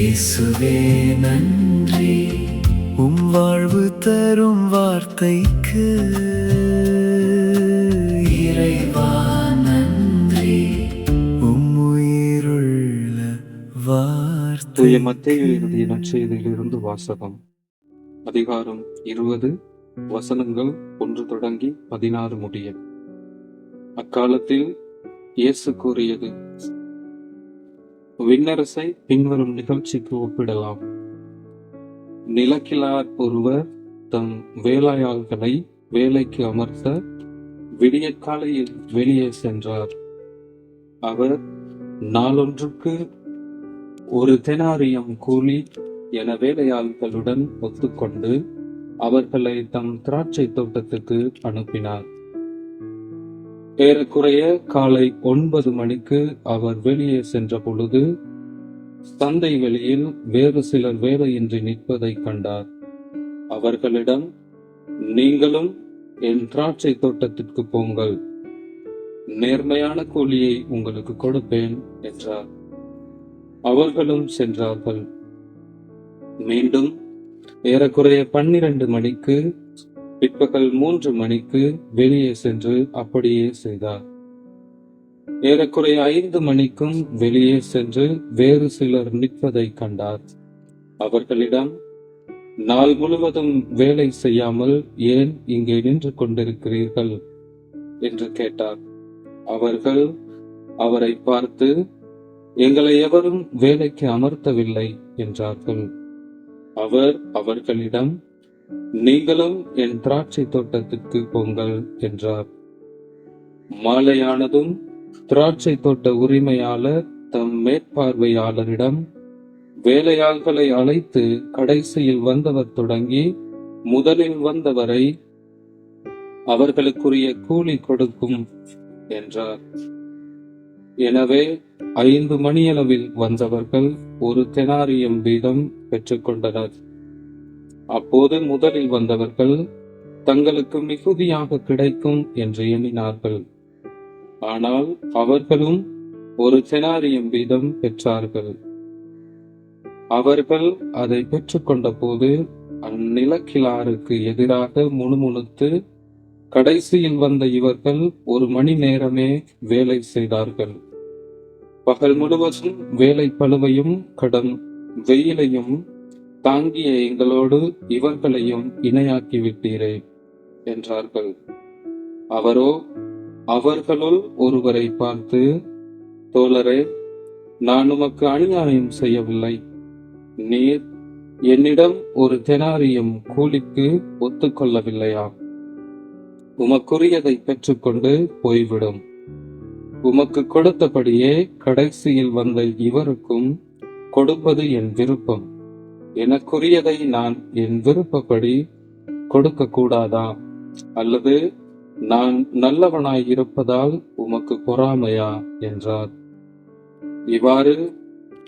இயேசுவே நன்றி, வாழ்வு தரும் வார்த்தைக்கு இறைவா நன்றி, உயிருள்ள வார்த்தை. தூய மத்தேயு எழுதிய நற்செய்தியிலிருந்து வாசகம். அதிகாரம் 20, வசனங்கள் 1 தொடங்கி 16 முடிய. அக்காலத்தில் இயேசு கூறியது: விண்ணரசை பின்வரும் நிகழ்ச்சிக்கு ஒப்பிடலாம். நிலக்கிழார் ஒருவர் தம் வேலையாள்களை வேலைக்கு அமர்த்த விடியற்காலையில் வெளியே சென்றார். அவர் நாளொன்றுக்கு 1 தெனாரியம் கூலி என வேலையாள்களுடன் ஒத்துக்கொண்டு அவர்களை தம் திராட்சை தோட்டத்துக்கு அனுப்பினார். ஏறக்குறைய காலை 9 மணிக்கு அவர் வெளியே சென்ற பொழுது சந்தை வெளியில் வேறு சிலர் வேலையின்றி நிற்பதைக் கண்டார். அவர்களிடம், நீங்களும் என் திராட்சை தோட்டத்திற்கு போங்கள், நேர்மையான கூலியை உங்களுக்கு கொடுப்பேன் என்றார். அவர்களும் சென்றார்கள். மீண்டும் ஏறக்குறைய 12 மணிக்கு, பிற்பகல் 3 மணிக்கு வெளியே சென்று அப்படியே செய்தார். ஏறக்குறைய 5 மணிக்கும் வெளியே சென்று வேறு சிலர் நிற்பதைக் கண்டார். அவர்களிடம், நாள் முழுவதும் வேலை செய்யாமல் ஏன் இங்கே நின்று கொண்டிருக்கிறீர்கள் என்று கேட்டார். அவர்கள் அவரை பார்த்து, எங்களை எவரும் வேலைக்கு அமர்த்தவில்லை என்றார்கள். அவர் அவர்களிடம், நீங்களும் என் திராட்சை தோட்டத்திற்கு போங்கள் என்றார். மாலையானதும் திராட்சை தோட்ட உரிமையாளர் தம் மேற்பார்வையாளரிடம், வேலையாள்களை அழைத்து கடைசியில் வந்தவர் தொடங்கி முதலில் வந்தவரை அவர்களுக்குரிய கூலி கொடுக்கும் என்றார். எனவே 5 மணியளவில் வந்தவர்கள் 1 தெனாரியம் வீதம் பெற்றுக்கொண்டனர். அப்போது முதலில் வந்தவர்கள் தங்களுக்கு மிகுதியாக கிடைக்கும் என்று எண்ணினார்கள். ஆனால் அவர்களும் 1 தெனாரியம் வீதம் பெற்றார்கள். அவர்கள் அதை பெற்றுக்கொண்ட போது அந்நிலக்கிழாருக்கு எதிராக முணுமுணுத்து, கடைசியில் வந்த இவர்கள் 1 மணி நேரமே வேலை செய்தார்கள். பகல் முழுவதும் வேலை பளுவையும் கடும் வெயிலையும் தாங்கிய எங்களோடு இவர்களையும் இணையாக்கி விட்டீரே என்றார்கள். அவரோ அவர்களுள் ஒருவரை பார்த்து, தோழரே, நான் உமக்கு அநியாயம் செய்யவில்லை. நீர் என்னிடம் 1 தெனாரியம் கூலிக்கு ஒத்துக்கொள்ளவில்லையா? உமக்குரியதை பெற்றுக்கொண்டு போய்விடும். உமக்கு கொடுத்தபடியே கடைசியில் வந்த இவருக்கும் கொடுப்பது என் விருப்பம். எனக்குரியதை நான் என் விருப்பப்படி கொடுக்க கூடாதா? அல்லது நான் நல்லவனாய் இருப்பதால் உமக்கு பொறாமையா என்றார். இவ்வாறு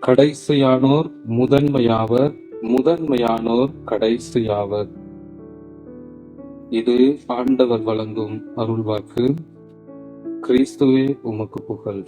கடைசியானோர் முதன்மையாவர், முதன்மையானோர் கடைசியாவர். இது ஆண்டவர் வழங்கும் அருள்வாக்கு. கிறிஸ்துவே உமக்கு புகழ்.